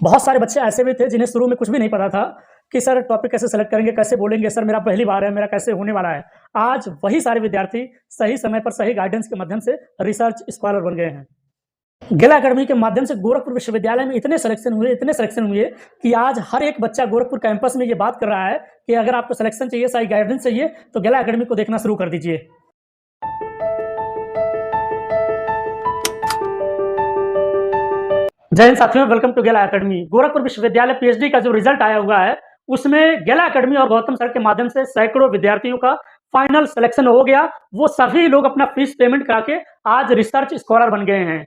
बहुत सारे बच्चे ऐसे भी थे जिन्हें शुरू में कुछ भी नहीं पता था कि सर टॉपिक कैसे सेलेक्ट करेंगे, कैसे बोलेंगे, सर मेरा पहली बार है, मेरा कैसे होने वाला है। आज वही सारे विद्यार्थी सही समय पर सही गाइडेंस के माध्यम से रिसर्च स्कॉलर बन गए हैं। गेला अकेडमी के माध्यम से गोरखपुर विश्वविद्यालय में इतने सिलेक्शन हुए कि आज हर एक बच्चा गोरखपुर कैंपस में ये बात कर रहा है कि अगर आपको सिलेक्शन चाहिए, सही गाइडेंस चाहिए तो गेला अकेडमी को देखना शुरू कर दीजिए। जय हिंद साथियों, वेलकम टू गेला अकेडमी। गोरखपुर विश्वविद्यालय पीएचडी का जो रिजल्ट आया हुआ है उसमें गेला अकेडमी और गौतम सर के माध्यम से सैकड़ों विद्यार्थियों का फाइनल सिलेक्शन हो गया। वो सभी लोग अपना फीस पेमेंट करा के आज रिसर्च स्कॉलर बन गए हैं।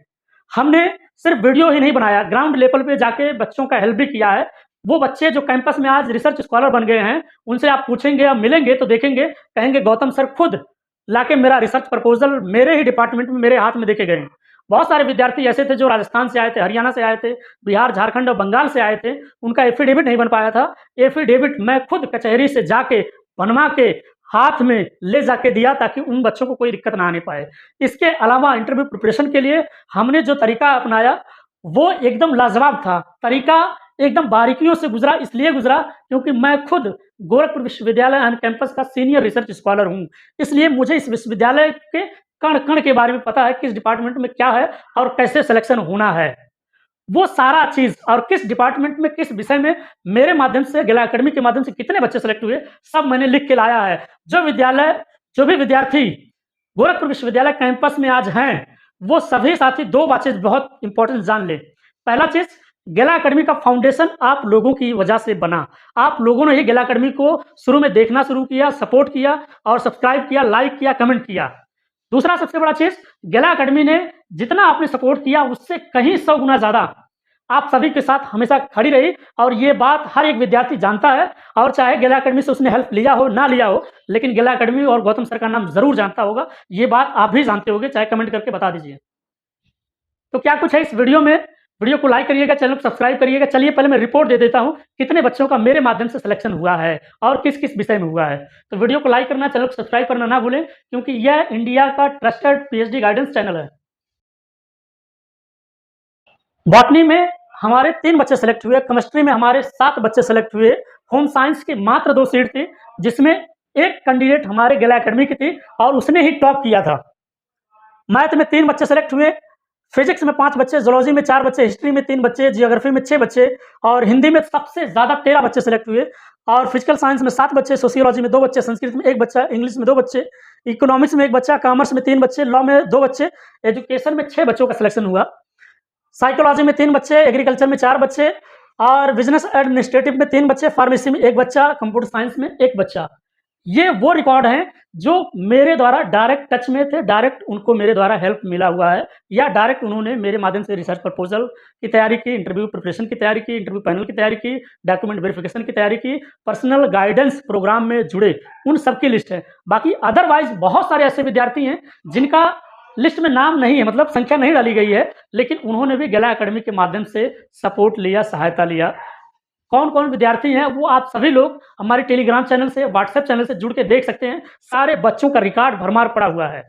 हमने सिर्फ वीडियो ही नहीं बनाया, ग्राउंड लेवल पे जाके बच्चों का हेल्प भी किया है। वो बच्चे जो कैंपस में आज रिसर्च स्कॉलर बन गए हैं, उनसे आप पूछेंगे या मिलेंगे तो देखेंगे, कहेंगे गौतम सर खुद लाके मेरा रिसर्च प्रपोजल मेरे ही डिपार्टमेंट में मेरे हाथ में देके गए। बहुत सारे विद्यार्थी ऐसे थे जो राजस्थान से आए थे, हरियाणा से आए थे, बिहार, झारखंड और बंगाल से आए थे। उनका एफिडेविट नहीं बन पाया था। एफिडेविट मैं खुद कचहरी से जाके बनवा के हाथ में ले जाके दिया ताकि उन बच्चों को कोई दिक्कत ना आने पाए। इसके अलावा इंटरव्यू प्रिपरेशन के लिए हमने जो तरीका अपनाया वो एकदम लाजवाब था। तरीका एकदम बारीकियों से गुजरा, इसलिए गुजरा क्योंकि मैं खुद गोरखपुर विश्वविद्यालय ऑन कैंपस का सीनियर रिसर्च स्कॉलर हूँ। इसलिए मुझे इस विश्वविद्यालय के कण कण के बारे में पता है, किस डिपार्टमेंट में क्या है और कैसे सिलेक्शन होना है। वो सारा चीज और किस डिपार्टमेंट में किस विषय में मेरे माध्यम से गेला अकेडमी के माध्यम से कितने बच्चे सेलेक्ट हुए, सब मैंने लिख के लाया है। जो भी विद्यार्थी गोरखपुर विश्वविद्यालय कैंपस में आज हैं, वो सभी साथी दो बातें बहुत इंपॉर्टेंट जान ले। पहला चीज, गेला अकेडमी का फाउंडेशन आप लोगों की वजह से बना। आप लोगों ने ही गेला अकेडमी को शुरू में देखना शुरू किया, सपोर्ट किया और सब्सक्राइब किया, लाइक किया, कमेंट किया। दूसरा सबसे बड़ा चीज, गेला अकेडमी ने जितना आपने सपोर्ट किया उससे कहीं 100 गुना ज्यादा आप सभी के साथ हमेशा खड़ी रही। और ये बात हर एक विद्यार्थी जानता है, और चाहे गेला अकेडमी से उसने हेल्प लिया हो ना लिया हो, लेकिन गेला अकेडमी और गौतम सर का नाम जरूर जानता होगा। ये बात आप भी जानते होंगे, चाहे कमेंट करके बता दीजिए। तो क्या कुछ है इस वीडियो में। वीडियो को लाइक करिएगा, चैनल को सब्सक्राइब करिएगा। चलिए पहले मैं रिपोर्ट दे देता हूं कितने बच्चों का मेरे माध्यम से सिलेक्शन हुआ है और किस किस विषय में हुआ है। तो वीडियो को लाइक करना, चैनल को सब्सक्राइब करना ना भूलें, क्योंकि यह इंडिया का ट्रस्टेड पीएचडी गाइडेंस चैनल है। बॉटनी में हमारे 3 बच्चे सेलेक्ट हुए, केमिस्ट्री में हमारे 7 बच्चे सेलेक्ट हुए, होम साइंस की मात्र 2 सीट थी, जिसमें एक कैंडिडेट हमारे गेला अकेडमी की थी और उसने ही टॉप किया था। मैथ में 3 बच्चे सेलेक्ट हुए, फिजिक्स में 5 बच्चे, जूलॉजी में 4 बच्चे, हिस्ट्री में 3 बच्चे, जियोग्राफी में 6 बच्चे और हिंदी में सबसे ज्यादा 13 बच्चे सेलेक्ट हुए। और फिजिकल साइंस में 7 बच्चे, सोशियोलॉजी में 2 बच्चे, संस्कृत में 1 बच्चा, इंग्लिश में 2 बच्चे, इकोनॉमिक्स में 1 बच्चा, कॉमर्स में 3 बच्चे, लॉ में 2 बच्चे, एजुकेशन में 6 बच्चों का सिलेक्शन हुआ। साइकोलॉजी में 3 बच्चे, एग्रीकल्चर में 4 बच्चे और बिजनेस एडमिनिस्ट्रेटिव में 3 बच्चे, फार्मेसी में 1 बच्चा, कंप्यूटर साइंस में 1 बच्चा। ये वो रिकॉर्ड हैं जो मेरे द्वारा डायरेक्ट टच में थे, डायरेक्ट उनको मेरे द्वारा हेल्प मिला हुआ है, या डायरेक्ट उन्होंने मेरे माध्यम से रिसर्च प्रपोजल की तैयारी की, इंटरव्यू प्रिपरेशन की तैयारी की, इंटरव्यू पैनल की तैयारी की, डॉक्यूमेंट वेरिफिकेशन की तैयारी की, पर्सनल गाइडेंस प्रोग्राम में जुड़े, उन सबकी लिस्ट है। बाकी अदरवाइज बहुत सारे ऐसे विद्यार्थी हैं जिनका लिस्ट में नाम नहीं है, मतलब संख्या नहीं डाली गई है, लेकिन उन्होंने भी गेला अकेडमी के माध्यम से सपोर्ट लिया, सहायता लिया। कौन कौन विद्यार्थी हैं वो आप सभी लोग हमारे टेलीग्राम चैनल से, व्हाट्सएप चैनल से जुड़ के देख सकते हैं। सारे बच्चों का रिकॉर्ड भरमार पड़ा हुआ है।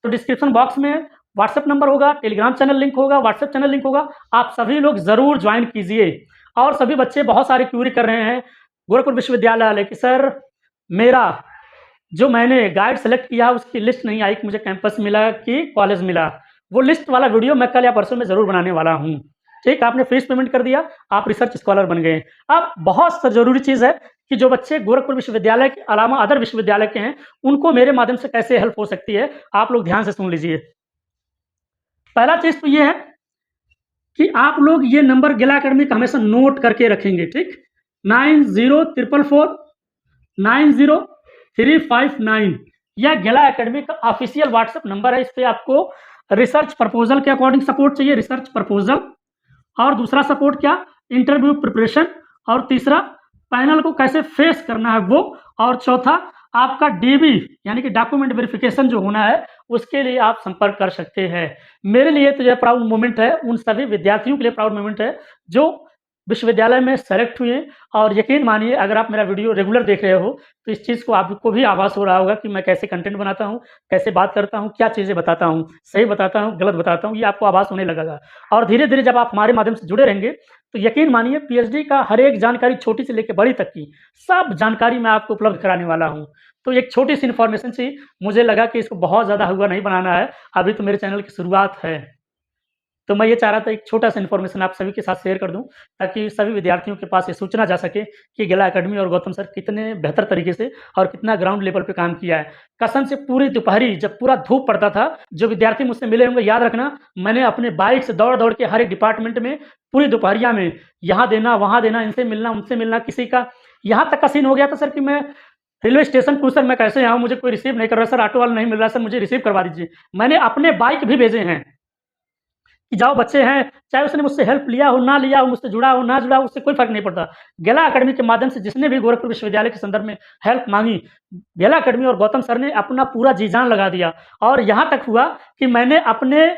तो डिस्क्रिप्शन बॉक्स में व्हाट्सएप नंबर होगा, टेलीग्राम चैनल लिंक होगा, व्हाट्सएप चैनल लिंक होगा, आप सभी लोग जरूर ज्वाइन कीजिए। और सभी बच्चे बहुत सारी क्यूरी कर रहे हैं गोरखपुर विश्वविद्यालय कि सर मेरा जो मैंने गाइड सेलेक्ट किया उसकी लिस्ट नहीं आई कि मुझे कैंपस मिला कि कॉलेज मिला। वो लिस्ट वाला वीडियो मैं कल या परसों में जरूर बनाने वाला हूँ। ठीक, आपने फीस पेमेंट कर दिया, आप रिसर्च स्कॉलर बन गए। अब बहुत जरूरी चीज है कि जो बच्चे गोरखपुर विश्वविद्यालय के अलावा अदर विश्वविद्यालय के हैं, उनको मेरे माध्यम से कैसे हेल्प हो सकती है, आप लोग ध्यान से सुन लीजिए। पहला चीज तो ये है कि आप लोग ये नंबर गेला अकेडमी का हमेशा नोट करके रखेंगे। ठीक, 9044490359, यह गेला अकेडमी का ऑफिशियल व्हाट्सएप नंबर है। इस पे आपको रिसर्च प्रपोजल के अकॉर्डिंग सपोर्ट चाहिए, रिसर्च प्रपोजल, और दूसरा सपोर्ट क्या, इंटरव्यू प्रिपरेशन, और तीसरा पैनल को कैसे फेस करना है वो, और चौथा आपका डीबी यानी कि डॉक्यूमेंट वेरिफिकेशन जो होना है उसके लिए आप संपर्क कर सकते हैं। मेरे लिए तो यह प्राउड मोमेंट है, उन सभी विद्यार्थियों के लिए प्राउड मोमेंट है जो विश्वविद्यालय में सेलेक्ट हुए। और यकीन मानिए, अगर आप मेरा वीडियो रेगुलर देख रहे हो तो इस चीज़ को आपको भी आभास हो रहा होगा कि मैं कैसे कंटेंट बनाता हूँ, कैसे बात करता हूँ, क्या चीज़ें बताता हूँ, सही बताता हूँ, गलत बताता हूँ, ये आपको आभास होने लगेगा। और धीरे धीरे जब आप हमारे माध्यम से जुड़े रहेंगे तो यकीन मानिए पीएचडी का हर एक जानकारी छोटी से लेके बड़ी तक की, सब जानकारी मैं आपको उपलब्ध कराने वाला हूँ। तो एक छोटी-सी इन्फॉर्मेशन से मुझे लगा कि इसको बहुत ज़्यादा हुआ नहीं बनाना है, अभी तो मेरे चैनल की शुरुआत है। तो मैं ये चाह रहा था एक छोटा-सा इन्फॉर्मेशन आप सभी के साथ शेयर कर दूँ, ताकि सभी विद्यार्थियों के पास ये सूचना जा सके कि गला अकेडमी और गौतम सर कितने बेहतर तरीके से और कितना ग्राउंड लेवल पे काम किया है। कसम से पूरी दोपहरी जब पूरा धूप पड़ता था, जो विद्यार्थी मुझसे मिले होंगे याद रखना, मैंने अपने बाइक से दौड़-दौड़ के हर एक डिपार्टमेंट में पूरी दोपहरिया में यहाँ देना, वहाँ देना, इनसे मिलना, उनसे मिलना, किसी का यहाँ तक का सीन हो गया था सर कि मैं रेलवे स्टेशन पूछा सर मैं कैसे आऊँ? मुझे कोई रिसीव नहीं कर रहा सर, ऑटो वाला नहीं मिल रहा सर, मुझे रिसीव करवा दीजिए। मैंने अपने बाइक भी भेजे हैं। कि जाओ बच्चे हैं, चाहे उसने मुझसे हेल्प लिया हो, ना लिया हो, मुझसे जुड़ा हो, ना जुड़ा हो, उससे कोई फ़र्क नहीं पड़ता। गेला अकेडमी के माध्यम से जिसने भी गोरखपुर विश्वविद्यालय के संदर्भ में हेल्प माँगी, गेला अकेडमी और गौतम सर ने अपना पूरा जी-जान लगा दिया और यहाँ तक हुआ कि मैंने अपने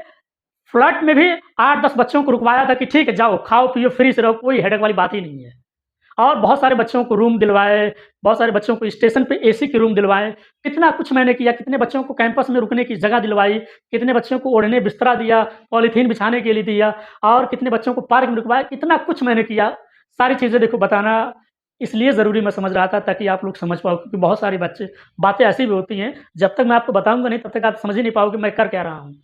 फ्लैट में भी 8-10 बच्चों को रुकवाया था कि ठीक है जाओ, खाओ-पियो, फ्री से रहो, कोई हेडेक वाली बात ही नहीं है। और बहुत सारे बच्चों को रूम दिलवाए, बहुत सारे बच्चों को स्टेशन पे एसी के रूम दिलवाए, कितना कुछ मैंने किया, कितने बच्चों को कैंपस में रुकने की जगह दिलवाई, कितने बच्चों को ओढ़ने बिस्तरा दिया, पॉलीथीन बिछाने के लिए दिया और कितने बच्चों को पार्क में रुकवाया, कितना कुछ मैंने किया। सारी चीज़ें देखो बताना इसलिए ज़रूरी मैं समझ रहा था ताकि आप लोग समझ पाओ क्योंकि बहुत सारी बातें ऐसी भी होती हैं, जब तक मैं आपको बताऊँगा नहीं तब तक आप समझ ही नहीं पाओगे मैं कर क्या रहा हूँ।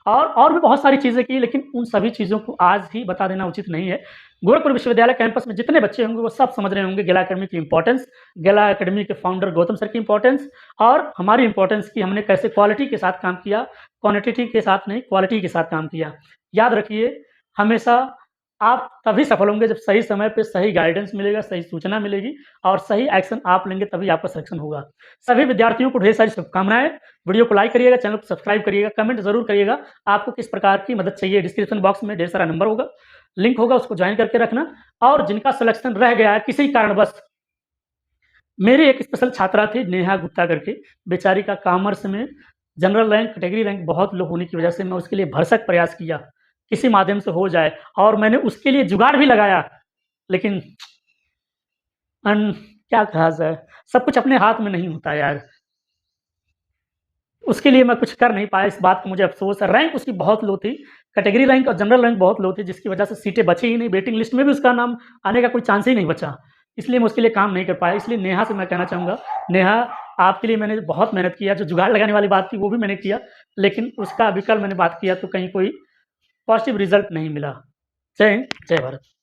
और भी बहुत सारी चीज़ें की लेकिन उन सभी चीज़ों को आज ही बता देना उचित नहीं है। गोरखपुर विश्वविद्यालय कैंपस में जितने बच्चे होंगे वो सब समझ रहे होंगे गेला अकेडमी की इम्पोर्टेंस, गेला अकेडमी के फाउंडर गौतम सर की इम्पोर्टेंस और हमारी इम्पोर्टेंस की हमने कैसे क्वालिटी के साथ काम किया, क्वांटिटी के साथ नहीं क्वालिटी के साथ काम किया। याद रखिए हमेशा आप तभी सफल होंगे जब सही समय पे सही गाइडेंस मिलेगा, सही सूचना मिलेगी और सही एक्शन आप लेंगे तभी आपका सिलेक्शन होगा। सभी विद्यार्थियों को ढेर सारी शुभकामनाएँ। वीडियो को लाइक करिएगा, चैनल को सब्सक्राइब करिएगा, कमेंट ज़रूर करिएगा, आपको किस प्रकार की मदद चाहिए। डिस्क्रिप्शन बॉक्स में ढेर सारा नंबर होगा, लिंक होगा उसको जॉइन करके रखना और जिनका सिलेक्शन रह गया है किसी कारणवश मेरी एक स्पेशल छात्रा थी नेहा गुप्ता करके, बेचारी का कॉमर्स में जनरल रैंक, कैटेगरी रैंक बहुत लो होने की वजह से मैं उसके लिए भरसक प्रयास किया, किसी माध्यम से हो जाए और मैंने उसके लिए जुगाड़ भी लगाया, लेकिन क्या कहा जाए, सब कुछ अपने हाथ में नहीं होता यार। उसके लिए मैं कुछ कर नहीं पाया, इस बात का मुझे अफ़सोस है। रैंक उसकी बहुत लो थी, कैटेगरी रैंक और जनरल रैंक बहुत लो थी, जिसकी वजह से सीटें बची ही नहीं, वेटिंग लिस्ट में भी उसका नाम आने का कोई चांस ही नहीं बचा। इसलिए मैं उसके लिए काम नहीं कर पाया। इसलिए नेहा से मैं कहना चाहूँगा, नेहा आपके लिए मैंने बहुत मेहनत किया, जो जुगाड़ लगाने वाली बात थी वो भी मैंने किया, लेकिन उसका अभी कल मैंने बात किया तो कहीं कोई पॉज़िटिव रिज़ल्ट नहीं मिला। जय हिंद, जय भारत।